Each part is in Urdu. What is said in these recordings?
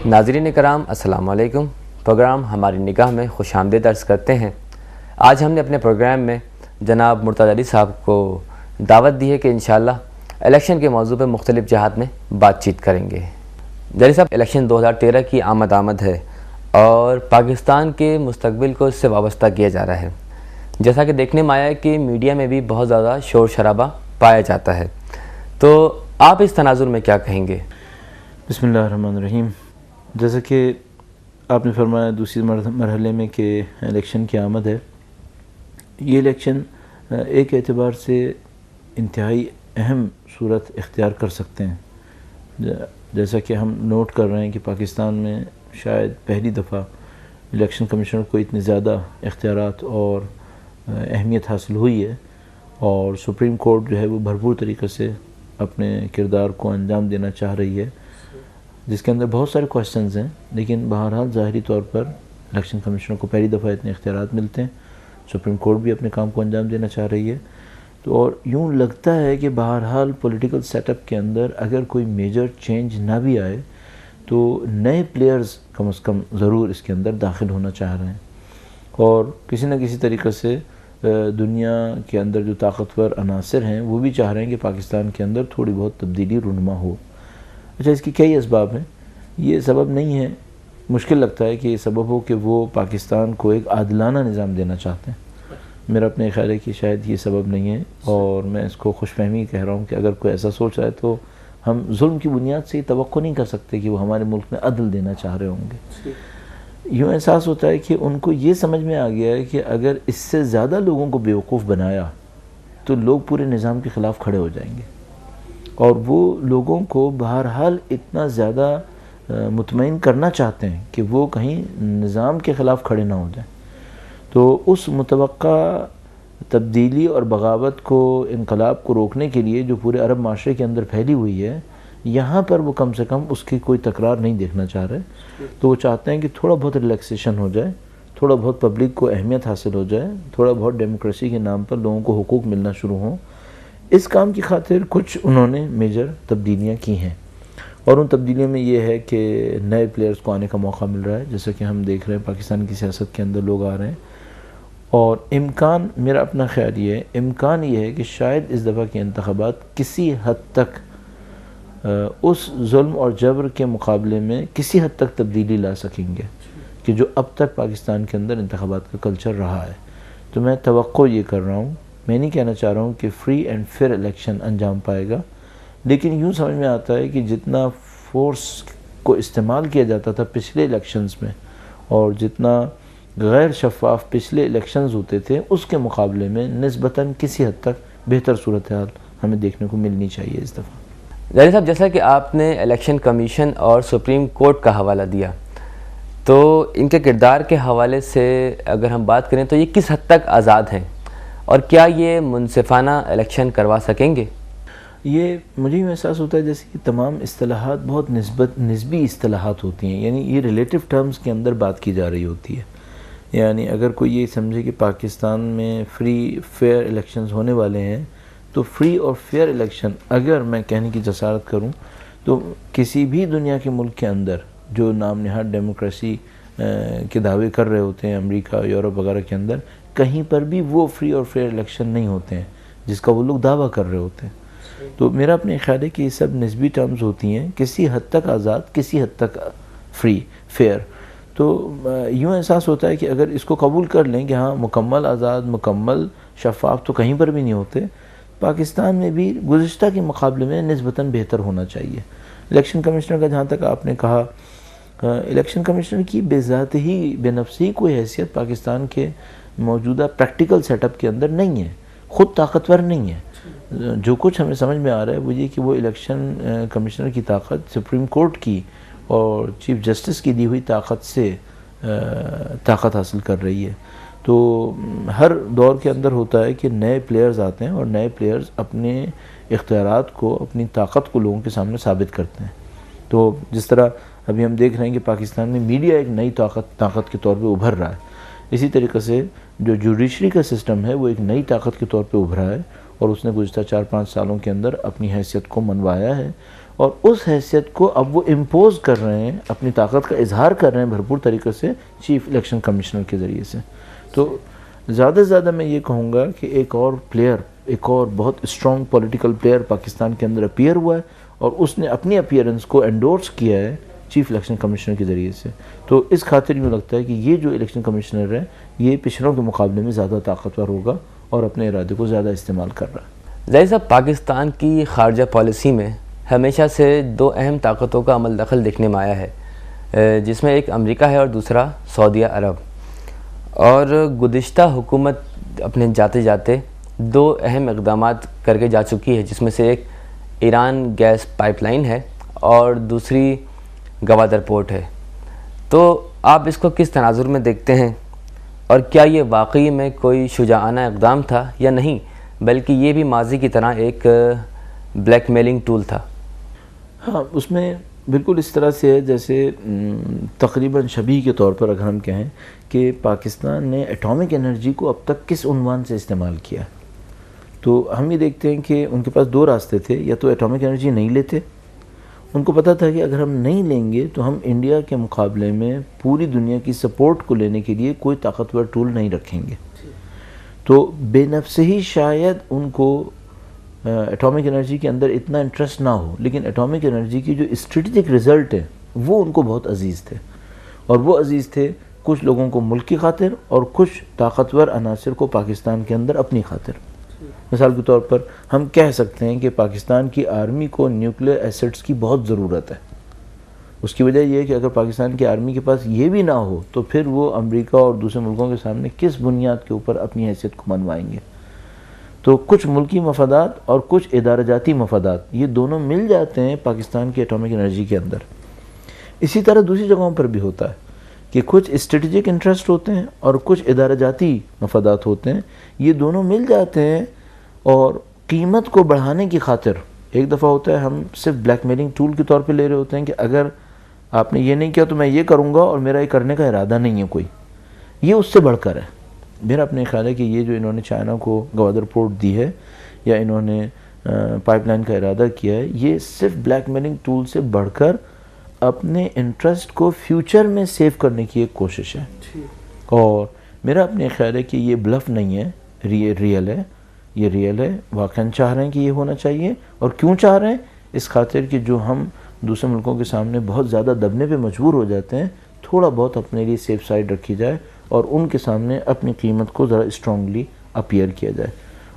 ناظرین کرام السلام علیکم۔ پروگرام ہماری نگاہ میں خوش آمدید عرض کرتے ہیں۔ آج ہم نے اپنے پروگرام میں جناب مرتضی علی صاحب کو دعوت دی ہے کہ انشاءاللہ الیکشن کے موضوع پہ مختلف جہات میں بات چیت کریں گے۔ علی صاحب، الیکشن 2013 کی آمد ہے اور پاکستان کے مستقبل کو اس سے وابستہ کیا جا رہا ہے۔ جیسا کہ دیکھنے میں آیا ہے کہ میڈیا میں بھی بہت زیادہ شور شرابہ پایا جاتا ہے، تو آپ اس تناظر میں کیا کہیں گے؟ بسم اللہ الرحمن الرحیم۔ جیسا کہ آپ نے فرمایا دوسری مرحلے میں کہ الیکشن کی آمد ہے، یہ الیکشن ایک اعتبار سے انتہائی اہم صورت اختیار کر سکتے ہیں۔ جیسا کہ ہم نوٹ کر رہے ہیں کہ پاکستان میں شاید پہلی دفعہ الیکشن کمیشنر کو اتنے زیادہ اختیارات اور اہمیت حاصل ہوئی ہے، اور سپریم کورٹ جو ہے وہ بھرپور طریقے سے اپنے کردار کو انجام دینا چاہ رہی ہے، جس کے اندر بہت سارے کوشچنز ہیں، لیکن بہرحال ظاہری طور پر الیکشن کمیشنر کو پہلی دفعہ اتنے اختیارات ملتے ہیں۔ سپریم کورٹ بھی اپنے کام کو انجام دینا چاہ رہی ہے، تو اور یوں لگتا ہے کہ بہرحال پولیٹیکل سیٹ اپ کے اندر اگر کوئی میجر چینج نہ بھی آئے تو نئے پلیئرز کم از کم ضرور اس کے اندر داخل ہونا چاہ رہے ہیں، اور کسی نہ کسی طریقے سے دنیا کے اندر جو طاقتور عناصر ہیں وہ بھی چاہ رہے ہیں کہ پاکستان کے اندر تھوڑی بہت تبدیلی رونما ہو۔ اچھا، اس کی کئی اسباب ہیں، یہ سبب نہیں ہے، مشکل لگتا ہے کہ یہ سبب ہو کہ وہ پاکستان کو ایک عادلانہ نظام دینا چاہتے ہیں۔ میرا اپنے خیال ہے کہ شاید یہ سبب نہیں ہے، اور میں اس کو خوش فہمی کہہ رہا ہوں کہ اگر کوئی ایسا سوچ رہا ہے تو ہم ظلم کی بنیاد سے یہ توقع نہیں کر سکتے کہ وہ ہمارے ملک میں عدل دینا چاہ رہے ہوں گے۔ یوں احساس ہوتا ہے کہ ان کو یہ سمجھ میں آ گیا ہے کہ اگر اس سے زیادہ لوگوں کو بیوقوف بنایا تو لوگ پورے نظام کے خلاف کھڑے ہو جائیں گے، اور وہ لوگوں کو بہرحال اتنا زیادہ مطمئن کرنا چاہتے ہیں کہ وہ کہیں نظام کے خلاف کھڑے نہ ہو جائیں۔ تو اس متوقع تبدیلی اور بغاوت کو، انقلاب کو روکنے کے لیے جو پورے عرب معاشرے کے اندر پھیلی ہوئی ہے، یہاں پر وہ کم سے کم اس کی کوئی تکرار نہیں دیکھنا چاہ رہے۔ تو وہ چاہتے ہیں کہ تھوڑا بہت ریلیکسیشن ہو جائے، تھوڑا بہت پبلک کو اہمیت حاصل ہو جائے، تھوڑا بہت ڈیموکریسی کے نام پر لوگوں کو حقوق ملنا شروع ہوں۔ اس کام کی خاطر کچھ انہوں نے میجر تبدیلیاں کی ہیں، اور ان تبدیلیوں میں یہ ہے کہ نئے پلیئرز کو آنے کا موقع مل رہا ہے، جیسا کہ ہم دیکھ رہے ہیں پاکستان کی سیاست کے اندر لوگ آ رہے ہیں، اور امکان، میرا اپنا خیال یہ ہے، امکان یہ ہے کہ شاید اس دفعہ کے انتخابات کسی حد تک اس ظلم اور جبر کے مقابلے میں کسی حد تک تبدیلی لا سکیں گے کہ جو اب تک پاکستان کے اندر انتخابات کا کلچر رہا ہے۔ تو میں توقع یہ کر رہا ہوں، میں نہیں کہنا چاہ رہا ہوں کہ فری اینڈ فیئر الیکشن انجام پائے گا، لیکن یوں سمجھ میں آتا ہے کہ جتنا فورس کو استعمال کیا جاتا تھا پچھلے الیکشنز میں، اور جتنا غیر شفاف پچھلے الیکشنز ہوتے تھے، اس کے مقابلے میں نسبتاً کسی حد تک بہتر صورتحال ہمیں دیکھنے کو ملنی چاہیے اس دفعہ۔ ظاہر صاحب، جیسا کہ آپ نے الیکشن کمیشن اور سپریم کورٹ کا حوالہ دیا، تو ان کے کردار کے حوالے سے اگر ہم بات کریں تو یہ کس حد تک آزاد ہیں، اور کیا یہ منصفانہ الیکشن کروا سکیں گے؟ یہ مجھے یہ احساس ہوتا ہے جیسے کہ تمام اصطلاحات بہت نسبی اصطلاحات ہوتی ہیں، یعنی یہ ریلیٹیو ٹرمز کے اندر بات کی جا رہی ہوتی ہے۔ یعنی اگر کوئی یہ سمجھے کہ پاکستان میں فری فیئر الیکشنز ہونے والے ہیں، تو فری اور فیئر الیکشن اگر میں کہنے کی جسارت کروں تو کسی بھی دنیا کے ملک کے اندر جو نام نہاد ڈیموکریسی کے دعوے کر رہے ہوتے ہیں، امریکہ، یورپ وغیرہ کے اندر، کہیں پر بھی وہ فری اور فیئر الیکشن نہیں ہوتے ہیں جس کا وہ لوگ دعویٰ کر رہے ہوتے ہیں۔ تو میرا اپنے خیال ہے کہ یہ سب نسبی ٹرمز ہوتی ہیں، کسی حد تک آزاد، کسی حد تک فری فیئر۔ تو یوں احساس ہوتا ہے کہ اگر اس کو قبول کر لیں کہ ہاں مکمل آزاد، مکمل شفاف تو کہیں پر بھی نہیں ہوتے، پاکستان میں بھی گزشتہ کے مقابلے میں نسبتاً بہتر ہونا چاہیے۔ الیکشن کمشنر کا جہاں تک آپ نے کہا، الیکشن کمشنر کی بے ذات ہی، بے نفس ہی کوئی حیثیت پاکستان کے موجودہ پریکٹیکل سیٹ اپ کے اندر نہیں ہے، خود طاقتور نہیں ہے۔ جو کچھ ہمیں سمجھ میں آ رہا ہے وہ یہ کہ وہ الیکشن کمشنر کی طاقت سپریم کورٹ کی اور چیف جسٹس کی دی ہوئی طاقت سے طاقت حاصل کر رہی ہے۔ تو ہر دور کے اندر ہوتا ہے کہ نئے پلیئرز آتے ہیں، اور نئے پلیئرز اپنے اختیارات کو، اپنی طاقت کو لوگوں کے سامنے ثابت کرتے ہیں۔ تو جس طرح ابھی ہم دیکھ رہے ہیں کہ پاکستان میں میڈیا ایک نئی طاقت کے طور پہ ابھر رہا ہے، اسی طریقے سے جو جوڈیشری کا سسٹم ہے وہ ایک نئی طاقت کے طور پہ ابھرا ہے، اور اس نے گزشتہ 4-5 سالوں کے اندر اپنی حیثیت کو منوایا ہے، اور اس حیثیت کو اب وہ امپوز کر رہے ہیں، اپنی طاقت کا اظہار کر رہے ہیں بھرپور طریقے سے چیف الیکشن کمشنر کے ذریعے سے. تو زیادہ سے زیادہ میں یہ کہوں گا کہ ایک اور بہت اسٹرانگ پولیٹیکل پلیئر پاکستان کے اندر اپیئر ہوا ہے، اور اس نے اپنی اپیئرنس کو انڈورس کیا ہے چیف الیکشن کمشنر کے ذریعے سے. تو اس خاطر مجھے لگتا ہے کہ یہ جو الیکشن کمشنر ہے یہ پچھلوں کے مقابلے میں زیادہ طاقتور ہوگا اور اپنے ارادے کو زیادہ استعمال کر رہا ہے. ظاہر صاحب، پاکستان کی خارجہ پالیسی میں ہمیشہ سے دو اہم طاقتوں کا عمل دخل دیکھنے میں آیا ہے، جس میں ایک امریکہ ہے اور دوسرا سعودیہ عرب. اور گزشتہ حکومت اپنے جاتے جاتے دو اہم اقدامات کر کے جا چکی ہے، جس میں سے ایک ایران گیس پائپ لائن ہے اور دوسری گوادر پورٹ ہے. تو آپ اس کو کس تناظر میں دیکھتے ہیں، اور کیا یہ واقعی میں کوئی شجاعانہ اقدام تھا یا نہیں، بلکہ یہ بھی ماضی کی طرح ایک بلیک میلنگ ٹول تھا؟ ہاں، اس میں بالکل اس طرح سے ہے جیسے تقریباً شبیہ کے طور پر اگر ہم کہیں کہ پاکستان نے ایٹامک انرجی کو اب تک کس عنوان سے استعمال کیا. تو ہم یہ دیکھتے ہیں کہ ان کے پاس دو راستے تھے، یا تو ایٹامک انرجی نہیں لیتے، ان کو پتہ تھا کہ اگر ہم نہیں لیں گے تو ہم انڈیا کے مقابلے میں پوری دنیا کی سپورٹ کو لینے کے لیے کوئی طاقتور ٹول نہیں رکھیں گے. تو بے نفس ہی شاید ان کو ایٹامک انرجی کے اندر اتنا انٹرسٹ نہ ہو، لیکن ایٹامک انرجی کی جو اسٹریٹجک رزلٹ ہے وہ ان کو بہت عزیز تھے. اور وہ عزیز تھے کچھ لوگوں کو ملک کی خاطر اور کچھ طاقتور عناصر کو پاکستان کے اندر اپنی خاطر. مثال کے طور پر ہم کہہ سکتے ہیں کہ پاکستان کی آرمی کو نیوکلیئر ایسٹس کی بہت ضرورت ہے. اس کی وجہ یہ ہے کہ اگر پاکستان کی آرمی کے پاس یہ بھی نہ ہو تو پھر وہ امریکہ اور دوسرے ملکوں کے سامنے کس بنیاد کے اوپر اپنی حیثیت کو منوائیں گے. تو کچھ ملکی مفادات اور کچھ ادارہ جاتی مفادات یہ دونوں مل جاتے ہیں پاکستان کی ایٹامک انرجی کے اندر. اسی طرح دوسری جگہوں پر بھی ہوتا ہے کہ کچھ اسٹریٹجک انٹرسٹ ہوتے ہیں اور کچھ ادارہ جاتی مفادات ہوتے ہیں، یہ دونوں مل جاتے ہیں اور قیمت کو بڑھانے کی خاطر. ایک دفعہ ہوتا ہے ہم صرف بلیک میلنگ ٹول کے طور پہ لے رہے ہوتے ہیں کہ اگر آپ نے یہ نہیں کیا تو میں یہ کروں گا، اور میرا یہ کرنے کا ارادہ نہیں ہے کوئی. یہ اس سے بڑھ کر ہے. میرا اپنے خیال ہے کہ یہ جو انہوں نے چائنا کو گوادر پورٹ دی ہے یا انہوں نے پائپ لائن کا ارادہ کیا ہے، یہ صرف بلیک میلنگ ٹول سے بڑھ کر اپنے انٹرسٹ کو فیوچر میں سیو کرنے کی ایک کوشش ہے. اور میرا اپنے خیال ہے کہ یہ بلف نہیں ہے، ریئل ہے. یہ ریئل ہے، واقعاً چاہ رہے ہیں کہ یہ ہونا چاہیے. اور کیوں چاہ رہے ہیں؟ اس خاطر کہ جو ہم دوسرے ملکوں کے سامنے بہت زیادہ دبنے پہ مجبور ہو جاتے ہیں، تھوڑا بہت اپنے لیے سیف سائڈ رکھی جائے اور ان کے سامنے اپنی قیمت کو ذرا اسٹرانگلی اپیئر کیا جائے.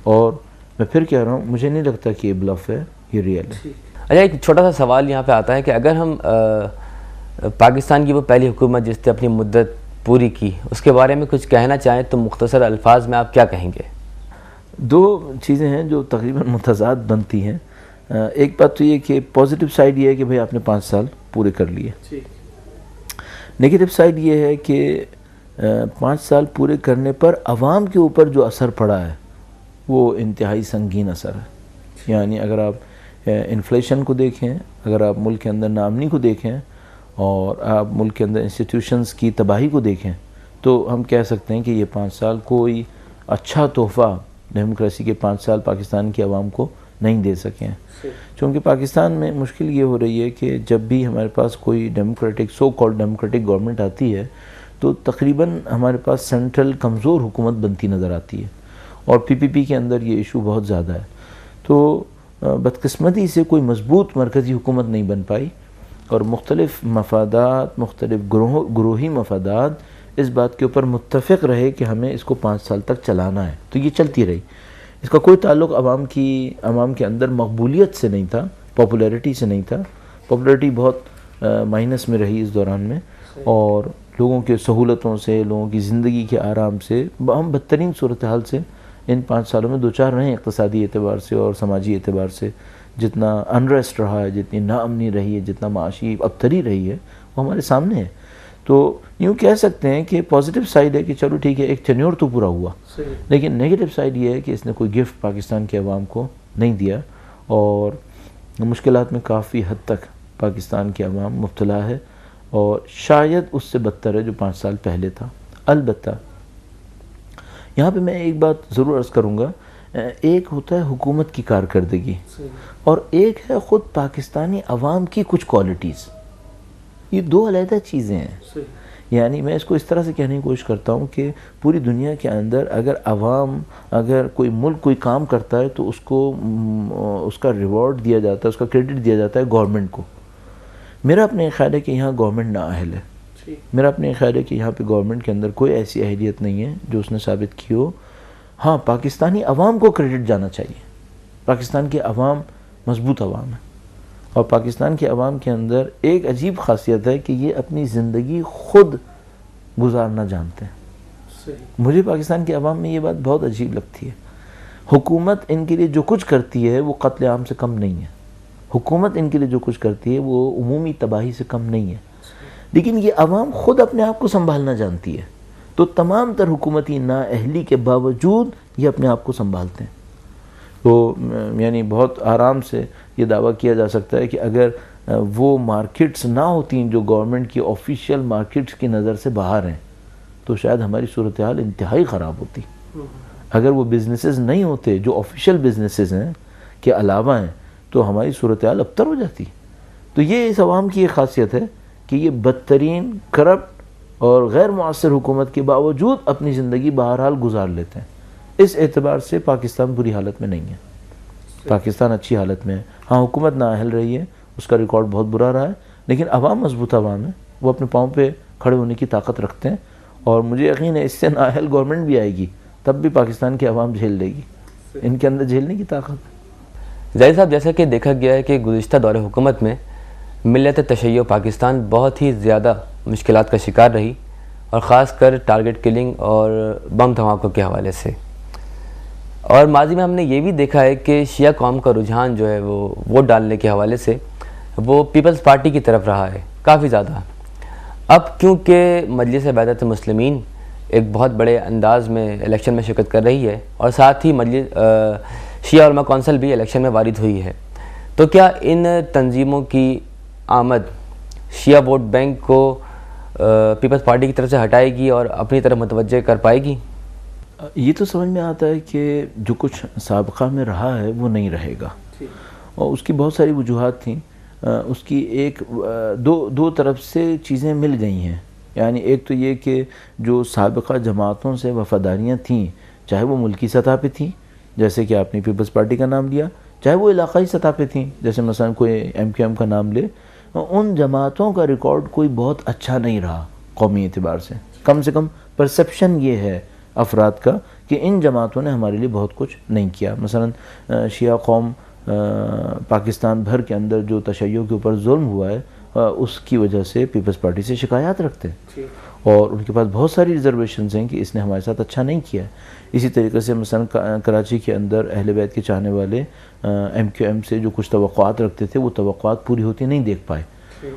اور میں پھر کہہ رہا ہوں، مجھے نہیں لگتا کہ یہ بلف ہے، یہ ریئل ہے. اچھا، ایک چھوٹا سا سوال یہاں پہ آتا ہے کہ اگر ہم پاکستان کی وہ پہلی حکومت جس نے اپنی مدت پوری کی، اس کے بارے میں کچھ کہنا چاہیں تو مختصر الفاظ میں آپ کیا کہیں گے؟ دو چیزیں ہیں جو تقریباً متضاد بنتی ہیں. ایک بات تو یہ کہ پازیٹیو سائڈ یہ ہے کہ بھئی آپ نے 5 سال پورے کر لیے. نیگیٹو سائڈ یہ ہے کہ 5 سال پورے کرنے پر عوام کے اوپر جو اثر پڑا ہے وہ انتہائی سنگین اثر ہے. یعنی اگر آپ انفلیشن کو دیکھیں، اگر آپ ملک کے اندر ناامنی کو دیکھیں، اور آپ ملک کے اندر انسٹیٹیوشنز کی تباہی کو دیکھیں، تو ہم کہہ سکتے ہیں کہ یہ 5 سال کوئی اچھا تحفہ ڈیموکریسی کے 5 سال پاکستان کی عوام کو نہیں دے سکے ہیں. چونکہ پاکستان میں مشکل یہ ہو رہی ہے کہ جب بھی ہمارے پاس کوئی democratic so called democratic government آتی ہے تو تقریباً ہمارے پاس سینٹرل کمزور حکومت بنتی نظر آتی ہے، اور پی پی پی کے اندر یہ ایشو بہت زیادہ ہے. تو بدقسمتی سے کوئی مضبوط مرکزی حکومت نہیں بن پائی، اور مختلف مفادات، مختلف گروہی مفادات اس بات کے اوپر متفق رہے کہ ہمیں اس کو 5 سال تک چلانا ہے. تو یہ چلتی رہی. اس کا کوئی تعلق عوام کے اندر مقبولیت سے نہیں تھا، پاپولیرٹی سے نہیں تھا. پاپولیرٹی بہت مائنس میں رہی اس دوران میں، اور لوگوں کے سہولتوں سے، لوگوں کی زندگی کے آرام سے ہم بدترین صورتحال سے ان 5 سالوں میں دوچار رہے ہیں، اقتصادی اعتبار سے اور سماجی اعتبار سے. جتنا انریسٹ رہا ہے، جتنی ناامنی رہی ہے، جتنا معاشی ابتری رہی ہے، وہ ہمارے سامنے ہے. تو یوں کہہ سکتے ہیں کہ پازیٹیو سائڈ ہے کہ چلو ٹھیک ہے، ایک ٹینیور تو پورا ہوا. لیکن نیگیٹو سائڈ یہ ہے کہ اس نے کوئی گفٹ پاکستان کے عوام کو نہیں دیا، اور مشکلات میں کافی حد تک پاکستان کی عوام مبتلا ہے، اور شاید اس سے بدتر ہے جو 5 سال پہلے تھا. البتہ یہاں پہ میں ایک بات ضرور عرض کروں گا ایک ہوتا ہے حکومت کی کارکردگی اور ایک ہے خود پاکستانی عوام کی کچھ کوالٹیز. یہ دو علیحدہ چیزیں ہیں. یعنی میں اس کو اس طرح سے کہنے کی کوشش کرتا ہوں کہ پوری دنیا کے اندر اگر عوام، اگر کوئی ملک کوئی کام کرتا ہے تو اس کو اس کا ریوارڈ دیا جاتا ہے، اس کا کریڈٹ دیا جاتا ہے گورنمنٹ کو. میرا اپنے خیال ہے کہ یہاں گورنمنٹ نااہل ہے. میرا اپنے خیال ہے کہ یہاں پہ گورنمنٹ کے اندر کوئی ایسی اہلیت نہیں ہے جو اس نے ثابت کی ہو. ہاں، پاکستانی عوام کو کریڈٹ جانا چاہیے. پاکستان کے عوام مضبوط عوام ہے اور پاکستان کے عوام کے اندر ایک عجیب خاصیت ہے کہ یہ اپنی زندگی خود گزارنا جانتے ہیں. مجھے پاکستان کے عوام میں یہ بات بہت عجیب لگتی ہے. حکومت ان کے لیے جو کچھ کرتی ہے وہ قتل عام سے کم نہیں ہے. حکومت ان کے لیے جو کچھ کرتی ہے وہ عمومی تباہی سے کم نہیں ہے. لیکن یہ عوام خود اپنے آپ کو سنبھالنا جانتی ہے تو تمام تر حکومتی نااہلی کے باوجود یہ اپنے آپ کو سنبھالتے ہیں. تو یعنی بہت آرام سے یہ دعویٰ کیا جا سکتا ہے کہ اگر وہ مارکیٹس نہ ہوتی جو گورنمنٹ کی آفیشیل مارکیٹس کی نظر سے باہر ہیں تو شاید ہماری صورتحال انتہائی خراب ہوتی. اگر وہ بزنسز نہیں ہوتے جو آفیشیل بزنسز ہیں کے علاوہ ہیں تو ہماری صورتحال ابتر ہو جاتی. تو یہ اس عوام کی ایک خاصیت ہے کہ یہ بدترین کرپٹ اور غیر مؤثر حکومت کے باوجود اپنی زندگی بہرحال گزار لیتے ہیں. اس اعتبار سے پاکستان بری حالت میں نہیں ہے. پاکستان اچھی حالت میں ہے. ہاں، حکومت نااہل رہی ہے، اس کا ریکارڈ بہت برا رہا ہے، لیکن عوام مضبوط عوام ہے. وہ اپنے پاؤں پہ کھڑے ہونے کی طاقت رکھتے ہیں اور مجھے یقین ہے اس سے نااہل گورنمنٹ بھی آئے گی تب بھی پاکستان کی عوام جھیل لے گی. ان کے اندر جھیلنے کی طاقت ہے. ظاہر صاحب، جیسا کہ دیکھا گیا ہے کہ گزشتہ دور حکومت میں ملت تشیع پاکستان بہت ہی زیادہ مشکلات کا شکار رہی اور خاص کر ٹارگٹ کلنگ اور بم دھماکوں کے حوالے سے. اور ماضی میں ہم نے یہ بھی دیکھا ہے کہ شیعہ قوم کا رجحان جو ہے وہ ووٹ ڈالنے کے حوالے سے وہ پیپلز پارٹی کی طرف رہا ہے کافی زیادہ. اب کیونکہ مجلس وحدت المسلمین ایک بہت بڑے انداز میں الیکشن میں شرکت کر رہی ہے اور ساتھ ہی شیعہ علماء کونسل بھی الیکشن میں وارد ہوئی ہے، تو کیا ان تنظیموں کی آمد شیعہ ووٹ بینک کو پیپلز پارٹی کی طرف سے ہٹائے گی اور اپنی طرف متوجہ کر پائے گی؟ یہ تو سمجھ میں آتا ہے کہ جو کچھ سابقہ میں رہا ہے وہ نہیں رہے گا اور اس کی بہت ساری وجوہات تھیں. اس کی ایک دو طرف سے چیزیں مل گئی ہیں. یعنی ایک تو یہ کہ جو سابقہ جماعتوں سے وفاداریاں تھیں، چاہے وہ ملکی سطح پہ تھیں جیسے کہ آپ نے پیپلز پارٹی کا نام لیا، چاہے وہ علاقائی سطح پہ تھیں جیسے مثلا کوئی MQM کا نام لے، ان جماعتوں کا ریکارڈ کوئی بہت اچھا نہیں رہا قومی اعتبار سے. کم پرسپشن یہ ہے افراد کا کہ ان جماعتوں نے ہمارے لیے بہت کچھ نہیں کیا. مثلا شیعہ قوم پاکستان بھر کے اندر جو تشیع کے اوپر ظلم ہوا ہے اس کی وجہ سے پیپلز پارٹی سے شکایات رکھتے ہیں اور ان کے پاس بہت ساری ریزرویشنز ہیں کہ اس نے ہمارے ساتھ اچھا نہیں کیا. اسی طریقے سے مثلا کراچی کے اندر اہل بیت کے چاہنے والے MQM سے جو کچھ توقعات رکھتے تھے وہ توقعات پوری ہوتی نہیں دیکھ پائے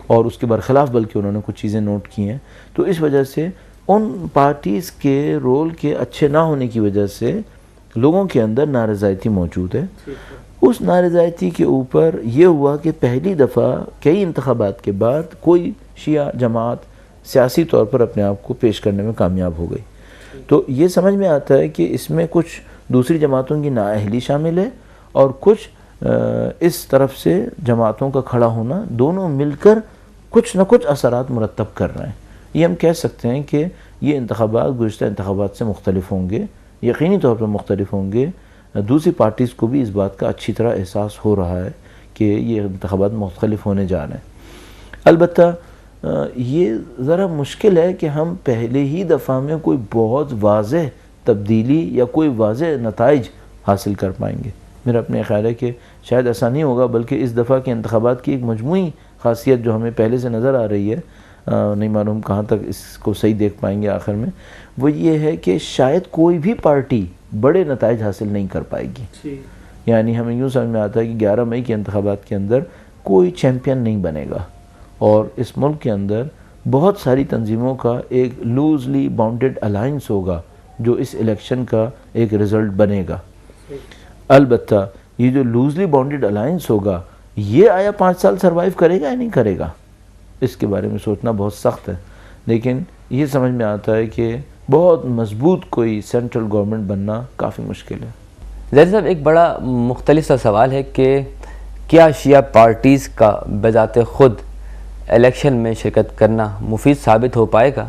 اور اس کے برخلاف بلکہ انہوں نے کچھ چیزیں نوٹ کی ہیں. تو اس وجہ سے ان پارٹیز کے رول کے اچھے نہ ہونے کی وجہ سے لوگوں کے اندر نارضائیتی موجود ہے. اس نارضائیتی کے اوپر یہ ہوا کہ پہلی دفعہ کئی انتخابات کے بعد کوئی شیعہ جماعت سیاسی طور پر اپنے آپ کو پیش کرنے میں کامیاب ہو گئی. تو یہ سمجھ میں آتا ہے کہ اس میں کچھ دوسری جماعتوں کی نااہلی شامل ہے اور کچھ اس طرف سے جماعتوں کا کھڑا ہونا، دونوں مل کر کچھ نہ کچھ اثرات مرتب کر رہے ہیں. یہ ہم کہہ سکتے ہیں کہ یہ انتخابات گزشتہ انتخابات سے مختلف ہوں گے، یقینی طور پر مختلف ہوں گے. دوسری پارٹیز کو بھی اس بات کا اچھی طرح احساس ہو رہا ہے کہ یہ انتخابات مختلف ہونے جا رہے ہیں. البتہ یہ ذرا مشکل ہے کہ ہم پہلے ہی دفعہ میں کوئی بہت واضح تبدیلی یا کوئی واضح نتائج حاصل کر پائیں گے. میرا اپنے خیال ہے کہ شاید ایسا نہیں ہوگا، بلکہ اس دفعہ کے انتخابات کی ایک مجموعی خاصیت جو ہمیں پہلے سے نظر آ رہی ہے، نہیں معلوم کہاں تک اس کو صحیح دیکھ پائیں گے آخر میں، وہ یہ ہے کہ شاید کوئی بھی پارٹی بڑے نتائج حاصل نہیں کر پائے گی. یعنی ہمیں یوں سمجھ میں آتا ہے کہ 11 مئی کے انتخابات کے اندر کوئی چیمپئن نہیں بنے گا اور اس ملک کے اندر بہت ساری تنظیموں کا ایک لوزلی باؤنڈیڈ الائنس ہوگا جو اس الیکشن کا ایک رزلٹ بنے گا. البتہ یہ جو لوزلی باؤنڈیڈ الائنس ہوگا یہ آیا 5 سال سروائیو کرے گا یا نہیں کرے گا، اس کے بارے میں سوچنا بہت سخت ہے. لیکن یہ سمجھ میں آتا ہے کہ بہت مضبوط کوئی سینٹرل گورنمنٹ بننا کافی مشکل ہے. زید صاحب ایک بڑا مختلف سا سوال ہے کہ کیا شیعہ پارٹیز کا بذات خود الیکشن میں شرکت کرنا مفید ثابت ہو پائے گا؟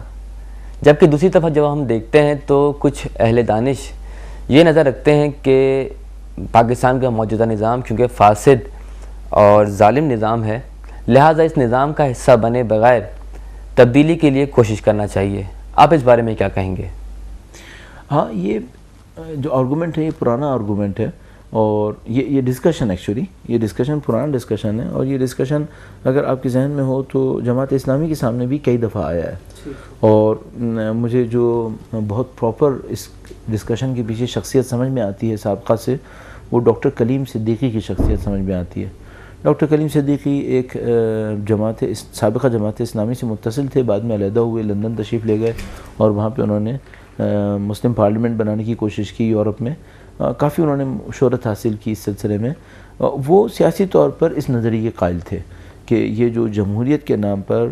جبکہ دوسری طرف جب ہم دیکھتے ہیں تو کچھ اہل دانش یہ نظر رکھتے ہیں کہ پاکستان کا موجودہ نظام کیونکہ فاسد اور ظالم نظام ہے، لہٰذا اس نظام کا حصہ بنے بغیر تبدیلی کے لیے کوشش کرنا چاہیے. آپ اس بارے میں کیا کہیں گے؟ ہاں، یہ جو آرگومنٹ ہے یہ پرانا آرگومنٹ ہے، اور یہ ڈسکشن ایکچولی یہ ڈسکشن پرانا ڈسکشن ہے، اور یہ ڈسکشن اگر آپ کے ذہن میں ہو تو جماعت اسلامی کے سامنے بھی کئی دفعہ آیا ہے. اور مجھے جو بہت پراپر اس ڈسکشن کے پیچھے شخصیت سمجھ میں آتی ہے سابقہ سے، وہ ڈاکٹر کلیم صدیقی کی شخصیت سمجھ میں آتی ہے. ڈاکٹر کلیم صدیقی ایک سابقہ جماعت اسلامی سے متصل تھے، بعد میں علیحدہ ہوئے، لندن تشریف لے گئے، اور وہاں پہ انہوں نے مسلم پارلیمنٹ بنانے کی کوشش کی یورپ میں. کافی انہوں نے شہرت حاصل کی اس سلسلے میں. وہ سیاسی طور پر اس نظریے کے قائل تھے کہ یہ جو جمہوریت کے نام پر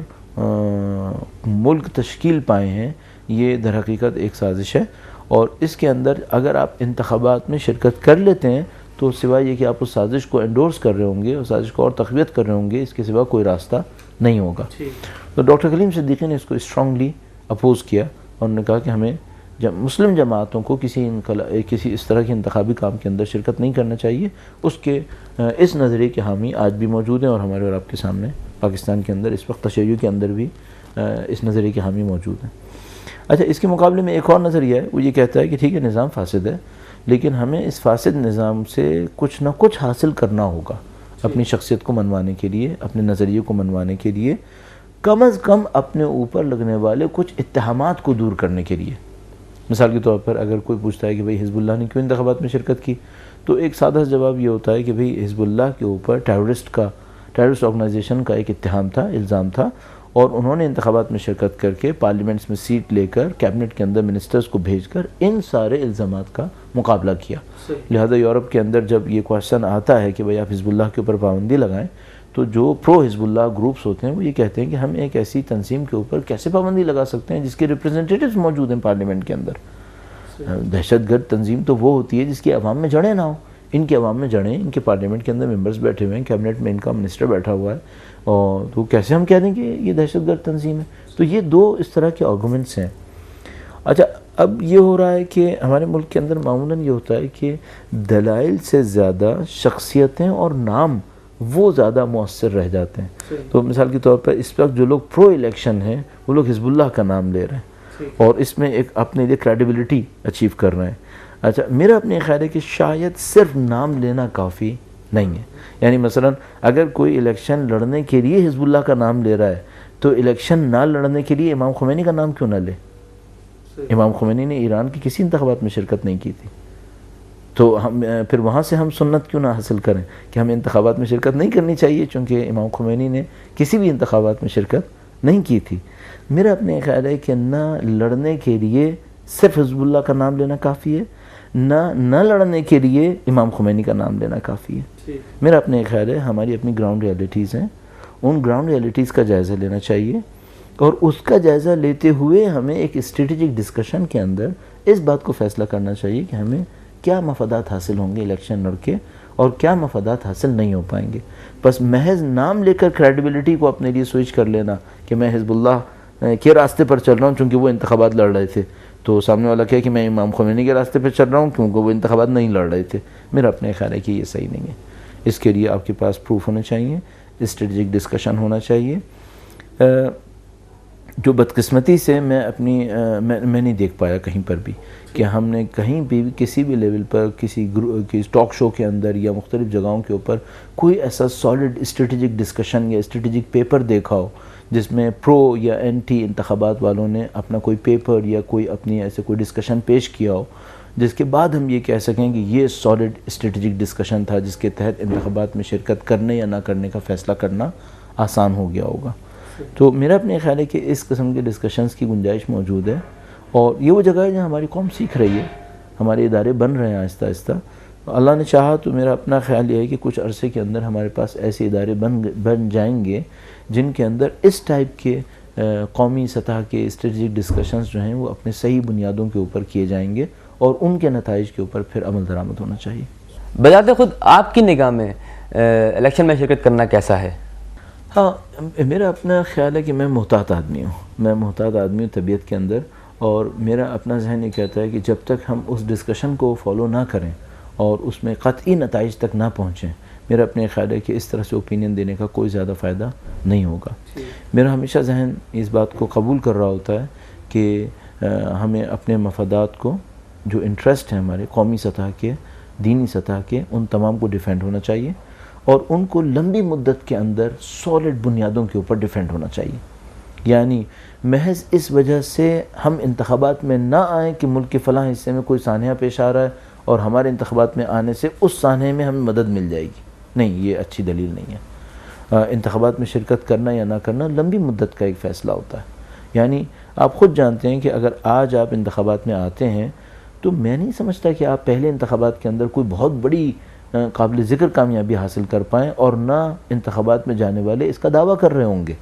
ملک تشکیل پائے ہیں یہ در حقیقت ایک سازش ہے، اور اس کے اندر اگر آپ انتخابات میں شرکت کر لیتے ہیں تو سوائے یہ کہ آپ اس سازش کو انڈورس کر رہے ہوں گے اور سازش کو اور تقویت کر رہے ہوں گے، اس کے سوا کوئی راستہ نہیں ہوگا. تو ڈاکٹر کلیم صدیقی نے اس کو اسٹرانگلی اپوز کیا، اور انہوں نے کہا کہ ہمیں مسلم جماعتوں کو کسی اس طرح کے انتخابی کام کے اندر شرکت نہیں کرنا چاہیے. اس نظریے کے حامی آج بھی موجود ہیں، اور ہمارے اور آپ کے سامنے پاکستان کے اندر اس وقت تشیع کے اندر بھی اس نظریے کے حامی موجود ہیں. اچھا، اس کے مقابلے میں ایک اور نظریہ ہے، وہ یہ کہتا ہے کہ ٹھیک ہے نظام فاسد ہے، لیکن ہمیں اس فاسد نظام سے کچھ نہ کچھ حاصل کرنا ہوگا اپنی شخصیت کو منوانے کے لیے، اپنے نظریے کو منوانے کے لیے، کم از کم اپنے اوپر لگنے والے کچھ اتہامات کو دور کرنے کے لیے. مثال کے طور پر اگر کوئی پوچھتا ہے کہ بھئی حزب اللہ نے کیوں انتخابات میں شرکت کی، تو ایک سادہ جواب یہ ہوتا ہے کہ بھئی حزب اللہ کے اوپر ٹیررسٹ آرگنائزیشن کا ایک اتہام تھا، الزام تھا، اور انہوں نے انتخابات میں شرکت کر کے پارلیمنٹس میں سیٹ لے کر کیبنٹ کے اندر منسٹرز کو بھیج کر ان سارے الزامات کا مقابلہ کیا. لہذا یورپ کے اندر جب یہ کوشچن آتا ہے کہ بھئی آپ حزب اللہ کے اوپر پابندی لگائیں، تو جو پرو حزب اللہ گروپس ہوتے ہیں وہ یہ کہتے ہیں کہ ہم ایک ایسی تنظیم کے اوپر کیسے پابندی لگا سکتے ہیں جس کے ریپرزنٹیٹیوز موجود ہیں پارلیمنٹ کے اندر. دہشت گرد تنظیم تو وہ ہوتی ہے جس کی عوام میں جڑیں نہ ہو. ان کی عوام میں جڑیں، ان کے پارلیمنٹ کے اندر ممبرز بیٹھے ہوئے ہیں، کیبنٹ میں ان کا منسٹر بیٹھا ہوا ہے، اور تو کیسے ہم کہہ دیں کہ یہ دہشت گرد تنظیم ہے؟ تو یہ دو اس طرح کے آرگومنٹس ہیں. اچھا، اب یہ ہو رہا ہے کہ ہمارے ملک کے اندر معمولاً یہ ہوتا ہے کہ دلائل سے زیادہ شخصیتیں اور نام وہ زیادہ مؤثر رہ جاتے ہیں. تو مثال کے طور پر اس وقت جو لوگ پرو الیکشن ہیں وہ لوگ حزب اللہ کا نام لے رہے ہیں اور اس میں ایک اپنے لیے کریڈیبلٹی اچیو کر رہے ہیں. اچھا، میرا اپنے خیال ہے کہ شاید صرف نام لینا کافی نہیں ہے. یعنی مثلا اگر کوئی الیکشن لڑنے کے لیے حزب اللہ کا نام لے رہا ہے تو الیکشن نہ لڑنے کے لیے امام خمینی کا نام کیوں نہ لے؟ امام خمینی نے ایران کی کسی انتخابات میں شرکت نہیں کی تھی، تو ہم پھر وہاں سے ہم سنت کیوں نہ حاصل کریں کہ ہمیں انتخابات میں شرکت نہیں کرنی چاہیے چونکہ امام خمینی نے کسی بھی انتخابات میں شرکت نہیں کی تھی. میرا اپنے خیال ہے کہ نہ لڑنے کے لیے صرف حزب اللہ کا نام لینا کافی ہے، نہ لڑنے کے لیے امام خمینی کا نام لینا کافی ہے. میرا اپنے خیال ہے ہماری اپنی گراؤنڈ ریئلٹیز ہیں، ان گراؤنڈ ریئلٹیز کا جائزہ لینا چاہیے، اور اس کا جائزہ لیتے ہوئے ہمیں ایک اسٹریٹجک ڈسکشن کے اندر اس بات کو فیصلہ کرنا چاہیے کہ ہمیں کیا مفادات حاصل ہوں گے الیکشن لڑ کے اور کیا مفادات حاصل نہیں ہو پائیں گے. بس محض نام لے کر کریڈیبلٹی کو اپنے لیے سوئچ کر لینا کہ میں حزب اللہ کے راستے پر چل رہا ہوں چونکہ وہ انتخابات لڑ رہے تھے، تو سامنے والا کہے کہ میں امام خمینی کے راستے پہ چل رہا ہوں کیونکہ وہ انتخابات نہیں لڑ رہے تھے. میرا اپنے خیال ہے کہ یہ صحیح نہیں ہے. اس کے لیے آپ کے پاس پروف ہونا چاہیے، اسٹریٹجک ڈسکشن ہونا چاہیے. جو بدقسمتی سے میں نہیں دیکھ پایا کہیں پر بھی کہ ہم نے کہیں بھی کسی بھی لیول پر کسی ٹاک شو کے اندر یا مختلف جگہوں کے اوپر کوئی ایسا سالڈ اسٹریٹجک ڈسکشن یا اسٹریٹجک پیپر دیکھا ہو جس میں پرو یا اینٹی انتخابات والوں نے اپنا کوئی پیپر یا کوئی اپنی ایسے کوئی ڈسکشن پیش کیا ہو جس کے بعد ہم یہ کہہ سکیں کہ یہ سالڈ اسٹریٹجک ڈسکشن تھا جس کے تحت انتخابات میں شرکت کرنے یا نہ کرنے کا فیصلہ کرنا آسان ہو گیا ہوگا. تو میرا اپنے خیال ہے کہ اس قسم کے ڈسکشنز کی گنجائش موجود ہے، اور یہ وہ جگہ ہے جہاں ہماری قوم سیکھ رہی ہے، ہمارے ادارے بن رہے ہیں آہستہ آہستہ. اللہ نے چاہا تو میرا اپنا خیال یہ ہے کہ کچھ عرصے کے اندر ہمارے پاس ایسے ادارے بن جائیں گے جن کے اندر اس ٹائپ کے قومی سطح کے اسٹریٹجک ڈسکشنز جو ہیں وہ اپنے صحیح بنیادوں کے اوپر کیے جائیں گے اور ان کے نتائج کے اوپر پھر عمل درآمد ہونا چاہیے۔ بذات خود آپ کی نگاہ میں الیکشن میں شرکت کرنا کیسا ہے؟ ہاں، میرا اپنا خیال ہے کہ میں محتاط آدمی ہوں طبیعت کے اندر، اور میرا اپنا ذہن یہ کہتا ہے کہ جب تک ہم اس ڈسکشن کو فالو نہ کریں اور اس میں قطعی نتائج تک نہ پہنچیں، میرا اپنے خیال ہے کہ اس طرح سے اوپینین دینے کا کوئی زیادہ فائدہ نہیں ہوگا۔ میرا ہمیشہ ذہن اس بات کو قبول کر رہا ہوتا ہے کہ ہمیں اپنے مفادات کو، جو انٹرسٹ ہیں ہمارے قومی سطح کے، دینی سطح کے، ان تمام کو ڈیفینڈ ہونا چاہیے، اور ان کو لمبی مدت کے اندر سالڈ بنیادوں کے اوپر ڈیفینڈ ہونا چاہیے۔ یعنی محض اس وجہ سے ہم انتخابات میں نہ آئیں کہ ملک کے فلاں حصے میں کوئی سانحہ پیش آ رہا ہے اور ہمارے انتخابات میں آنے سے اس سانحے میں ہمیں مدد مل جائے گی، نہیں، یہ اچھی دلیل نہیں ہے۔ انتخابات میں شرکت کرنا یا نہ کرنا لمبی مدت کا ایک فیصلہ ہوتا ہے۔ یعنی آپ خود جانتے ہیں کہ اگر آج آپ انتخابات میں آتے ہیں تو میں نہیں سمجھتا کہ آپ پہلے انتخابات کے اندر کوئی بہت بڑی قابل ذکر کامیابی حاصل کر پائیں، اور نہ انتخابات میں جانے والے اس کا دعویٰ کر رہے ہوں گے۔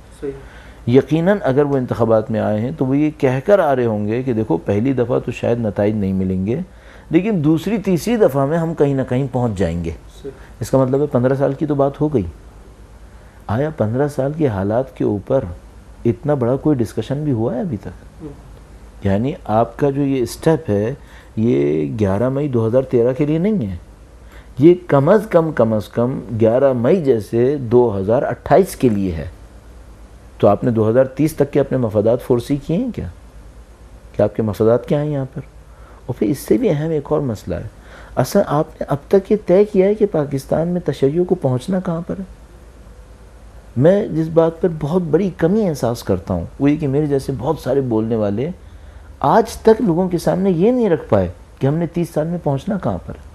یقیناً اگر وہ انتخابات میں آئے ہیں تو وہ یہ کہہ کر آ رہے ہوں گے کہ دیکھو پہلی دفعہ تو شاید نتائج نہیں ملیں گے، لیکن دوسری تیسری دفعہ میں ہم کہیں نہ کہیں پہنچ جائیں گے۔ اس کا مطلب ہے 15 سال کی تو بات ہو گئی۔ آیا 15 سال کے حالات کے اوپر اتنا بڑا کوئی ڈسکشن بھی ہوا ہے ابھی تک؟ یعنی آپ کا جو یہ اسٹیپ ہے یہ 11 مئی 2013 کے لیے نہیں ہے، یہ کم از کم 11 مئی جیسے 2028 کے لیے ہے۔ تو آپ نے 2030 تک کے اپنے مفادات فورسی کیے ہیں کیا؟ کہ آپ کے مفادات کیا ہیں یہاں پر؟ اور پھر اس سے بھی اہم ایک اور مسئلہ ہے، اصلا آپ نے اب تک یہ طے کیا ہے کہ پاکستان میں تشیع کو پہنچنا کہاں پر ہے؟ میں جس بات پر بہت بڑی کمی احساس کرتا ہوں وہ یہ کہ میرے جیسے بہت سارے بولنے والے آج تک لوگوں کے سامنے یہ نہیں رکھ پائے کہ ہم نے 30 سال میں پہنچنا کہاں پر ہے۔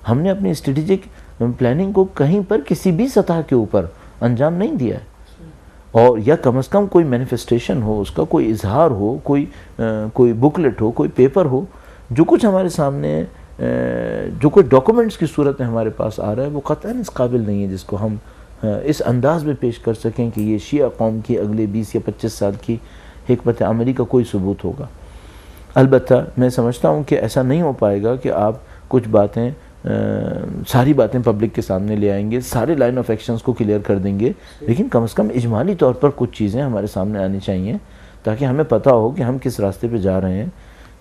ہم نے اپنی اسٹریٹجک پلاننگ کو کہیں پر کسی بھی سطح کے اوپر انجام نہیں دیا ہے، اور یا کم از کم کوئی مینیفیسٹیشن ہو، اس کا کوئی اظہار ہو، کوئی بکلٹ ہو، کوئی پیپر ہو، جو کچھ ہمارے سامنے جو کوئی ڈاکومنٹس کی صورت میں ہمارے پاس آ رہا ہے وہ قطعاً اس قابل نہیں ہے جس کو ہم اس انداز میں پیش کر سکیں کہ یہ شیعہ قوم کی اگلے 20 یا 25 سال کی حکمت عملی کا کوئی ثبوت ہوگا۔ البتہ میں سمجھتا ہوں کہ ایسا نہیں ہو پائے گا کہ آپ کچھ باتیں ساری باتیں پبلک کے سامنے لے آئیں گے، سارے لائن آف ایکشنز کو کلیئر کر دیں گے، لیکن کم از کم اجمالی طور پر کچھ چیزیں ہمارے سامنے آنی چاہیے تاکہ ہمیں پتہ ہو کہ ہم کس راستے پہ جا رہے ہیں۔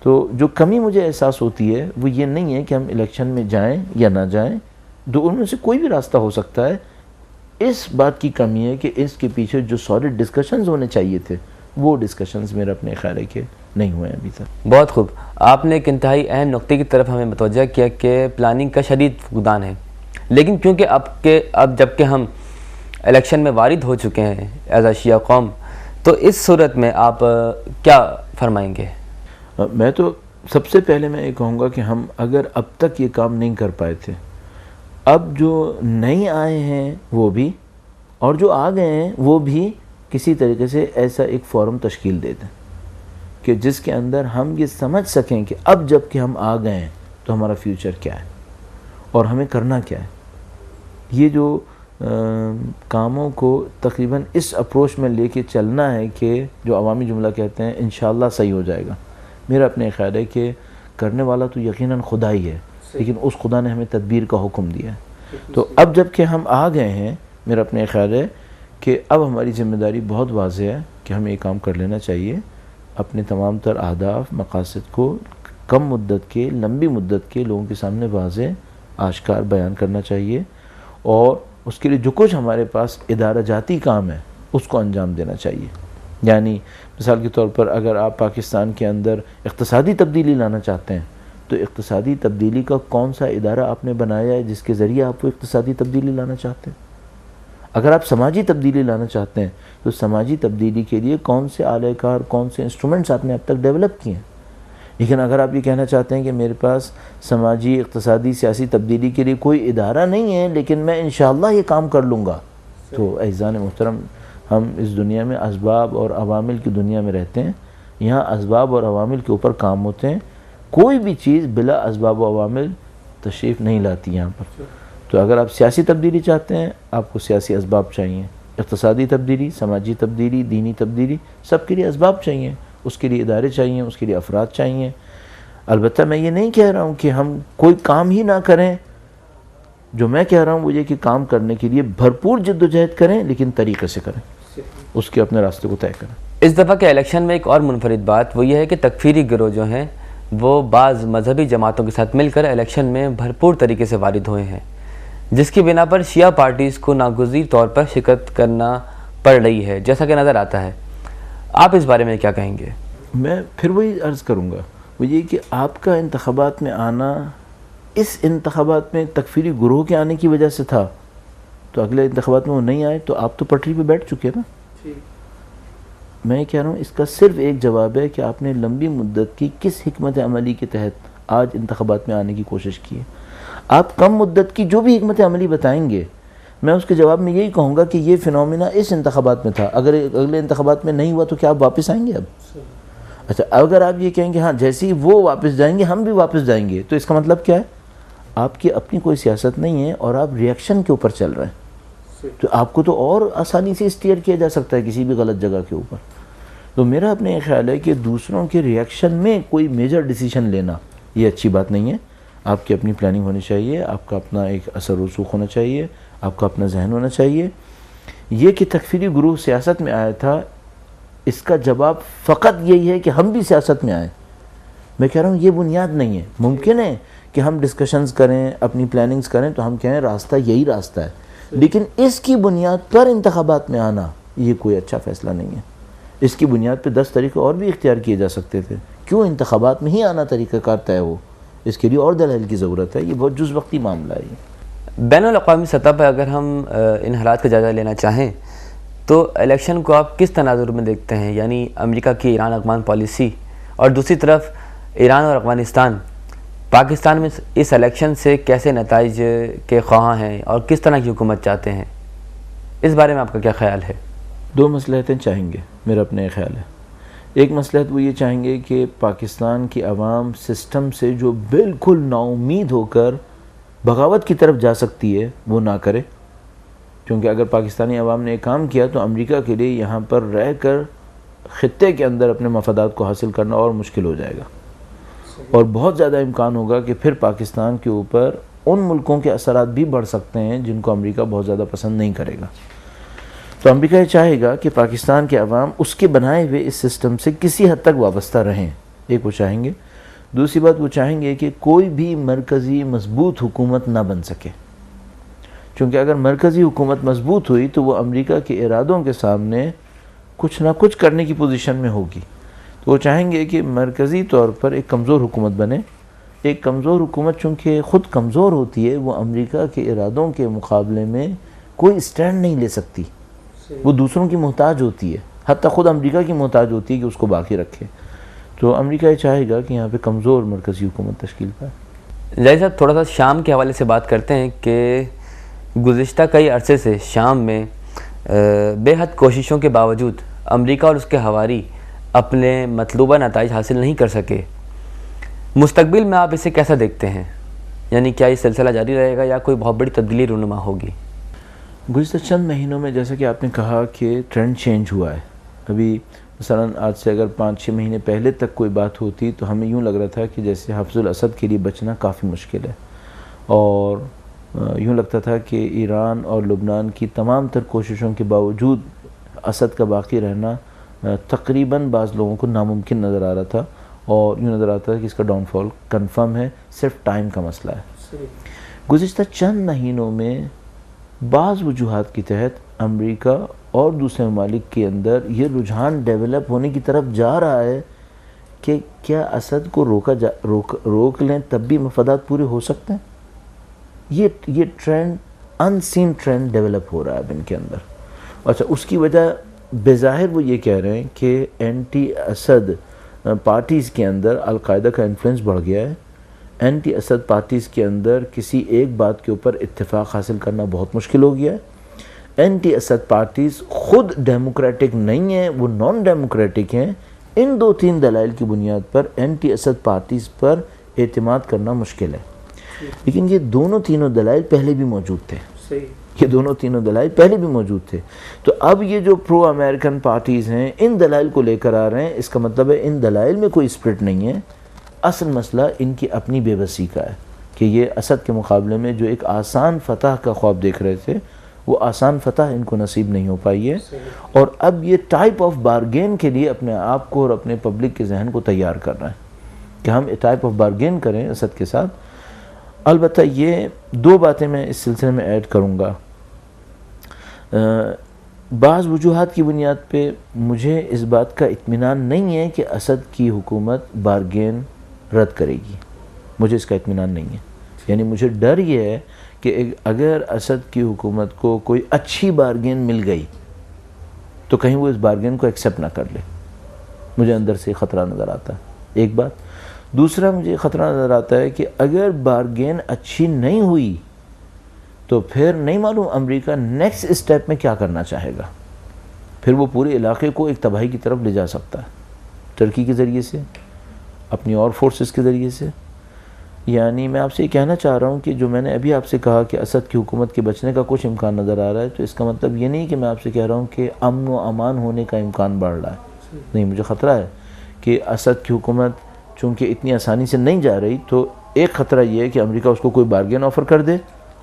تو جو کمی مجھے احساس ہوتی ہے وہ یہ نہیں ہے کہ ہم الیکشن میں جائیں یا نہ جائیں، ان میں سے کوئی بھی راستہ ہو سکتا ہے۔ اس بات کی کمی ہے کہ اس کے پیچھے جو سالڈ ڈسکشنز ہونے چاہیے تھے وہ ڈسکشنز میرا اپنے خیال ہے کہ نہیں ہوئے ابھی تک۔ بہت خوب، آپ نے ایک انتہائی اہم نقطے کی طرف ہمیں متوجہ کیا کہ پلاننگ کا شدید فقدان ہے، لیکن کیونکہ اب جب کہ ہم الیکشن میں وارد ہو چکے ہیں ایز اے شیعہ قوم، تو اس صورت میں آپ کیا فرمائیں گے؟ میں تو سب سے پہلے میں یہ کہوں گا کہ ہم اگر اب تک یہ کام نہیں کر پائے تھے، اب جو نہیں آئے ہیں وہ بھی اور جو آ گئے ہیں وہ بھی کسی طریقے سے ایسا ایک فورم تشکیل دے دیں کہ جس کے اندر ہم یہ سمجھ سکیں کہ اب جب کہ ہم آ گئے ہیں تو ہمارا فیوچر کیا ہے اور ہمیں کرنا کیا ہے۔ یہ جو کاموں کو تقریباً اس اپروچ میں لے کے چلنا ہے کہ جو عوامی جملہ کہتے ہیں انشاءاللہ صحیح ہو جائے گا، میرا اپنے خیال ہے کہ کرنے والا تو یقیناً خدا ہی ہے، لیکن اس خدا نے ہمیں تدبیر کا حکم دیا ہے۔ تو اب جب کہ ہم آ گئے ہیں، میرا اپنے خیال ہے کہ اب ہماری ذمہ داری بہت واضح ہے کہ ہمیں یہ کام کر لینا چاہیے، اپنے تمام تر اہداف مقاصد کو کم مدت کے لمبی مدت کے لوگوں کے سامنے واضح آشکار بیان کرنا چاہیے، اور اس کے لیے جو کچھ ہمارے پاس ادارہ جاتی کام ہے اس کو انجام دینا چاہیے۔ یعنی مثال کے طور پر اگر آپ پاکستان کے اندر اقتصادی تبدیلی لانا چاہتے ہیں تو اقتصادی تبدیلی کا کون سا ادارہ آپ نے بنایا ہے جس کے ذریعے آپ وہ اقتصادی تبدیلی لانا چاہتے ہیں؟ اگر آپ سماجی تبدیلی لانا چاہتے ہیں تو سماجی تبدیلی کے لیے کون سے آلہ کار، کون سے انسٹرومنٹس آپ نے اب تک ڈیولپ کیے ہیں؟ لیکن اگر آپ یہ کہنا چاہتے ہیں کہ میرے پاس سماجی، اقتصادی، سیاسی تبدیلی کے لیے کوئی ادارہ نہیں ہے لیکن میں انشاءاللہ یہ کام کر لوں گا، تو اعزان محترم ہم اس دنیا میں اسباب اور عوامل کی دنیا میں رہتے ہیں، یہاں اسباب اور عوامل کے اوپر کام ہوتے ہیں، کوئی بھی چیز بلا اسباب و عوامل تشریف نہیں لاتی یہاں پر۔ تو اگر آپ سیاسی تبدیلی چاہتے ہیں آپ کو سیاسی اسباب چاہیے، اقتصادی تبدیلی، سماجی تبدیلی، دینی تبدیلی، سب کے لیے اسباب چاہیے، اس کے لیے ادارے چاہیے، اس کے لیے افراد چاہیے۔ البتہ میں یہ نہیں کہہ رہا ہوں کہ ہم کوئی کام ہی نہ کریں، جو میں کہہ رہا ہوں وہ یہ کہ کام کرنے کے لیے بھرپور جد و جہد کریں، لیکن طریقے سے کریں، اس کے اپنے راستے کو طے کریں۔ اس دفعہ کے الیکشن میں ایک اور منفرد بات وہ یہ ہے کہ تکفیری گروہ جو ہیں وہ بعض مذہبی جماعتوں کے ساتھ مل کر الیکشن میں بھرپور طریقے سے وارد ہوئے ہیں، جس کی بنا پر شیعہ پارٹیز کو ناگزیر طور پر شرکت کرنا پڑ رہی ہے، جیسا کہ نظر آتا ہے۔ آپ اس بارے میں کیا کہیں گے؟ میں پھر وہی عرض کروں گا، وہ یہ کہ آپ کا انتخابات میں آنا اس انتخابات میں تکفیری گروہ کے آنے کی وجہ سے تھا، تو اگلے انتخابات میں وہ نہیں آئے تو آپ تو پٹری پہ بیٹھ چکے نا۔ میں یہ کہہ رہا ہوں اس کا صرف ایک جواب ہے کہ آپ نے لمبی مدت کی کس حکمت عملی کے تحت آج انتخابات میں آنے کی کوشش کی ہے۔ آپ کم مدت کی جو بھی حکمت عملی بتائیں گے، میں اس کے جواب میں یہی کہوں گا کہ یہ فینومینا اس انتخابات میں تھا، اگر اگلے انتخابات میں نہیں ہوا تو کیا آپ واپس آئیں گے اب؟ اچھا، اگر آپ یہ کہیں گے ہاں جیسے ہی وہ واپس جائیں گے ہم بھی واپس جائیں گے، تو اس کا مطلب کیا ہے؟ آپ کی اپنی کوئی سیاست نہیں ہے اور آپ ریئیکشن کے اوپر چل رہے ہیں، تو آپ کو تو اور آسانی سے اسٹیئر کیا جا سکتا ہے کسی بھی غلط جگہ کے اوپر۔ تو میرا اپنے یہ خیال ہے کہ دوسروں کے ریئیکشن میں کوئی میجر ڈیسیشن لینا یہ اچھی بات نہیں ہے۔ آپ کی اپنی پلاننگ ہونی چاہیے، آپ کا اپنا ایک اثر رسوخ ہونا چاہیے، آپ کا اپنا ذہن ہونا چاہیے۔ یہ کہ تکفیری گروہ سیاست میں آیا تھا، اس کا جواب فقط یہی ہے کہ ہم بھی سیاست میں آئیں۔ میں کہہ رہا ہوں یہ بنیاد نہیں ہے۔ ممکن ہے کہ ہم ڈسکشنز کریں، اپنی پلاننگز کریں تو ہم کہیں راستہ یہی راستہ ہے، لیکن اس کی بنیاد پر انتخابات میں آنا یہ کوئی اچھا فیصلہ نہیں ہے۔ اس کی بنیاد پہ 10 طریقے اور بھی اختیار کیے جا سکتے تھے، کیوں انتخابات میں ہی آنا طریقہ کار طے ہو؟ اس کے لیے اور دلائل کی ضرورت ہے، یہ بہت جز وقتی معاملہ ہے۔ بین الاقوامی سطح پر اگر ہم ان حالات کا جائزہ لینا چاہیں تو الیکشن کو آپ کس تناظر میں دیکھتے ہیں؟ یعنی امریکہ کی ایران افغان پالیسی اور دوسری طرف ایران اور افغانستان، پاکستان میں اس الیکشن سے کیسے نتائج کے خواہاں ہیں اور کس طرح کی حکومت چاہتے ہیں؟ اس بارے میں آپ کا کیا خیال ہے؟ دو مصلحتیں چاہیں گے، میرا اپنا ایک خیال ہے۔ ایک مصلحت وہ یہ چاہیں گے کہ پاکستان کی عوام سسٹم سے جو بالکل نا امید ہو کر بغاوت کی طرف جا سکتی ہے وہ نہ کرے، کیونکہ اگر پاکستانی عوام نے ایک کام کیا تو امریکہ کے لیے یہاں پر رہ کر خطے کے اندر اپنے مفادات کو حاصل کرنا اور مشکل ہو جائے گا، اور بہت زیادہ امکان ہوگا کہ پھر پاکستان کے اوپر ان ملکوں کے اثرات بھی بڑھ سکتے ہیں جن کو امریکہ بہت زیادہ پسند نہیں کرے گا۔ تو امریکہ یہ چاہے گا کہ پاکستان کے عوام اس کے بنائے ہوئے اس سسٹم سے کسی حد تک وابستہ رہیں، ایک وہ چاہیں گے۔ دوسری بات وہ چاہیں گے کہ کوئی بھی مرکزی مضبوط حکومت نہ بن سکے، چونکہ اگر مرکزی حکومت مضبوط ہوئی تو وہ امریکہ کے ارادوں کے سامنے کچھ نہ کچھ کرنے کی پوزیشن میں ہوگی۔ تو وہ چاہیں گے کہ مرکزی طور پر ایک کمزور حکومت بنے۔ ایک کمزور حکومت چونکہ خود کمزور ہوتی ہے، وہ امریکہ کے ارادوں کے مقابلے میں کوئی اسٹینڈ نہیں لے سکتی، وہ دوسروں کی محتاج ہوتی ہے، حتیٰ خود امریکہ کی محتاج ہوتی ہے کہ اس کو باقی رکھے۔ تو امریکہ یہ چاہے گا کہ یہاں پہ کمزور مرکزی حکومت تشکیل پائے۔ جیسا تھوڑا سا شام کے حوالے سے بات کرتے ہیں کہ گزشتہ کئی عرصے سے شام میں بے حد کوششوں کے باوجود امریکہ اور اس کے حواری اپنے مطلوبہ نتائج حاصل نہیں کر سکے۔ مستقبل میں آپ اسے کیسا دیکھتے ہیں؟ یعنی کیا یہ سلسلہ جاری رہے گا یا کوئی بہت بڑی تبدیلی رونما ہوگی؟ گزشتہ چند مہینوں میں جیسا کہ آپ نے کہا کہ ٹرینڈ چینج ہوا ہے۔ ابھی مثلا آج سے اگر 5-6 مہینے پہلے تک کوئی بات ہوتی تو ہمیں یوں لگ رہا تھا کہ جیسے حافظ الاسد کے لیے بچنا کافی مشکل ہے، اور یوں لگتا تھا کہ ایران اور لبنان کی تمام تر کوششوں کے باوجود اسد کا باقی رہنا تقریباً بعض لوگوں کو ناممکن نظر آ رہا تھا، اور یوں نظر آتا ہے کہ اس کا ڈاؤن فال کنفرم ہے، صرف ٹائم کا مسئلہ ہے۔ گزشتہ چند مہینوں میں بعض وجوہات کے تحت امریکہ اور دوسرے ممالک کے اندر یہ رجحان ڈیولپ ہونے کی طرف جا رہا ہے کہ کیا اسد کو روک لیں تب بھی مفادات پورے ہو سکتے ہیں۔ یہ ٹرینڈ ان سین ٹرینڈ ڈیولپ ہو رہا ہے اب ان کے اندر۔ اچھا، اس کی وجہ بظاہر وہ یہ کہہ رہے ہیں کہ اینٹی اسد پارٹیز کے اندر القاعدہ کا انفلوئنس بڑھ گیا ہے، اینٹی اسد پارٹیز کے اندر کسی ایک بات کے اوپر اتفاق حاصل کرنا بہت مشکل ہو گیا ہے، اینٹی اسد پارٹیز خود ڈیموکریٹک نہیں ہیں، وہ نان ڈیموکریٹک ہیں۔ ان 2-3 دلائل کی بنیاد پر اینٹی اسد پارٹیز پر اعتماد کرنا مشکل ہے، لیکن یہ دونوں تینوں دلائل پہلے بھی موجود تھے۔ یہ دونوں تینوں دلائل پہلے بھی موجود تھے، تو اب یہ جو پرو امریکن پارٹیز ہیں ان دلائل کو لے کر آ رہے ہیں، اس کا مطلب ہے ان دلائل میں کوئی اسپرٹ نہیں ہے، اصل مسئلہ ان کی اپنی بے بسی کا ہے کہ یہ اسد کے مقابلے میں جو ایک آسان فتح کا خواب دیکھ رہے تھے وہ آسان فتح ان کو نصیب نہیں ہو پائی ہے، اور اب یہ ٹائپ آف بارگین کے لیے اپنے آپ کو اور اپنے پبلک کے ذہن کو تیار کر رہے ہیں کہ ہم ٹائپ آف بارگین کریں اسد کے ساتھ۔ البتہ یہ دو باتیں میں اس سلسلے میں ایڈ کروں گا۔ بعض وجوہات کی بنیاد پہ مجھے اس بات کا اطمینان نہیں ہے کہ اسد کی حکومت بارگین رد کرے گی، مجھے اس کا اطمینان نہیں ہے، یعنی مجھے ڈر یہ ہے کہ اگر اسد کی حکومت کو کوئی اچھی بارگین مل گئی تو کہیں وہ اس بارگین کو ایکسیپٹ نہ کر لے، مجھے اندر سے خطرہ نظر آتا ہے، ایک بات۔ دوسرا مجھے خطرہ نظر آتا ہے کہ اگر بارگین اچھی نہیں ہوئی تو پھر نہیں معلوم امریکہ نیکسٹ اسٹیپ میں کیا کرنا چاہے گا، پھر وہ پورے علاقے کو ایک تباہی کی طرف لے جا سکتا ہے، ترکی کے ذریعے سے، اپنی اور فورسز کے ذریعے سے۔ یعنی میں آپ سے یہ کہنا چاہ رہا ہوں کہ جو میں نے ابھی آپ سے کہا کہ اسد کی حکومت کے بچنے کا کچھ امکان نظر آ رہا ہے، تو اس کا مطلب یہ نہیں کہ میں آپ سے کہہ رہا ہوں کہ امن و امان ہونے کا امکان بڑھ رہا ہے، نہیں، مجھے خطرہ ہے کہ اسد کی حکومت چونکہ اتنی آسانی سے نہیں جا رہی، تو ایک خطرہ یہ ہے کہ امریکہ اس کو کوئی بارگین آفر کر دے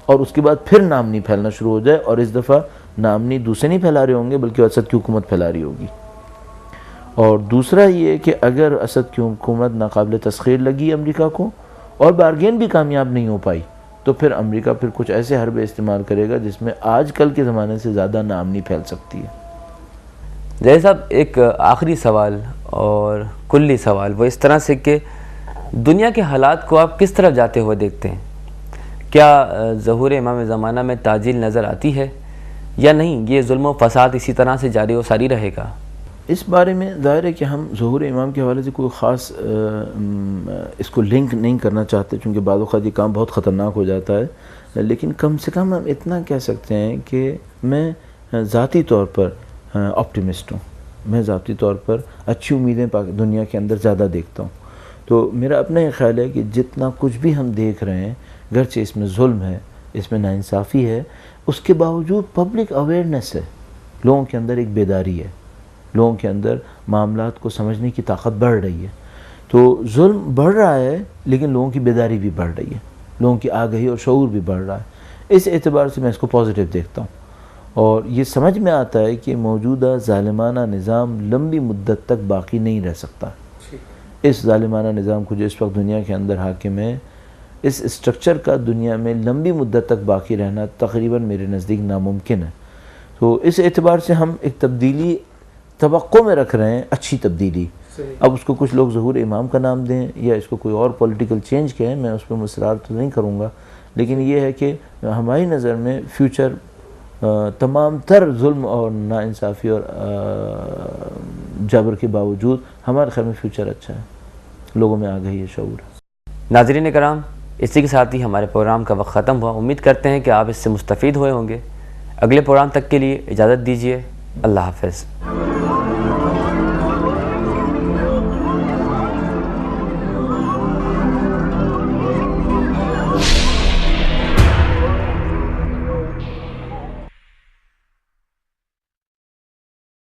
اور اس کے بعد پھر نامنی پھیلنا شروع ہو جائے، اور اس دفعہ نامنی دوسرے نہیں پھیلا رہے ہوں گے بلکہ اسد کی حکومت پھیلا رہی ہوگی۔ اور دوسرا یہ کہ اگر اسد کی حکومت ناقابل تسخیر لگی امریکہ کو اور بارگین بھی کامیاب نہیں ہو پائی، تو پھر امریکہ پھر کچھ ایسے حربے استعمال کرے گا جس میں آج کل کے زمانے سے زیادہ ناامنی پھیل سکتی ہے۔ ظاہر صاحب، ایک آخری سوال اور کلی سوال وہ اس طرح سے کہ دنیا کے حالات کو آپ کس طرف جاتے ہوئے دیکھتے ہیں؟ کیا ظہور امام زمانہ میں تعجیل نظر آتی ہے یا نہیں؟ یہ ظلم و فساد اسی طرح سے جاری و ساری رہے گا؟ اس بارے میں ظاہر ہے کہ ہم ظہور امام کے حوالے سے کوئی خاص اس کو لنک نہیں کرنا چاہتے، چونکہ بعض اوقات یہ کام بہت خطرناک ہو جاتا ہے، لیکن کم سے کم ہم اتنا کہہ سکتے ہیں کہ میں ذاتی طور پر آپٹیمسٹ ہوں، میں ذاتی طور پر اچھی امیدیں دنیا کے اندر زیادہ دیکھتا ہوں۔ تو میرا اپنا یہ خیال ہے کہ جتنا کچھ بھی ہم دیکھ رہے ہیں، گرچہ اس میں ظلم ہے، اس میں ناانصافی ہے، اس کے باوجود پبلک اویئرنیس ہے، لوگوں کے اندر ایک بیداری ہے، لوگوں کے اندر معاملات کو سمجھنے کی طاقت بڑھ رہی ہے۔ تو ظلم بڑھ رہا ہے لیکن لوگوں کی بیداری بھی بڑھ رہی ہے، لوگوں کی آگہی اور شعور بھی بڑھ رہا ہے۔ اس اعتبار سے میں اس کو پازیٹیو دیکھتا ہوں، اور یہ سمجھ میں آتا ہے کہ موجودہ ظالمانہ نظام لمبی مدت تک باقی نہیں رہ سکتا۔ اس ظالمانہ نظام کو جو اس وقت دنیا کے اندر حاکم ہے، اس اسٹرکچر کا دنیا میں لمبی مدت تک باقی رہنا تقریباً میرے نزدیک ناممکن ہے۔ تو اس اعتبار سے ہم ایک تبدیلی توقع میں رکھ رہے ہیں، اچھی تبدیلی۔ اب اس کو کچھ لوگ ظہور امام کا نام دیں یا اس کو کوئی اور پولیٹیکل چینج کہیں، میں اس پہ مصرار تو نہیں کروں گا، لیکن یہ ہے کہ ہماری نظر میں فیوچر تمام تر ظلم اور ناانصافی اور جبر کے باوجود ہمارے خیال میں فیوچر اچھا ہے، لوگوں میں آگہی ہے، شعور ہے۔ ناظرین کرام، اسی کے ساتھ ہی ہمارے پروگرام کا وقت ختم ہوا۔ امید کرتے ہیں کہ آپ اس سے مستفید ہوئے ہوں گے۔ اگلے پروگرام تک کے لیے اجازت دیجیے، اللہ حافظ۔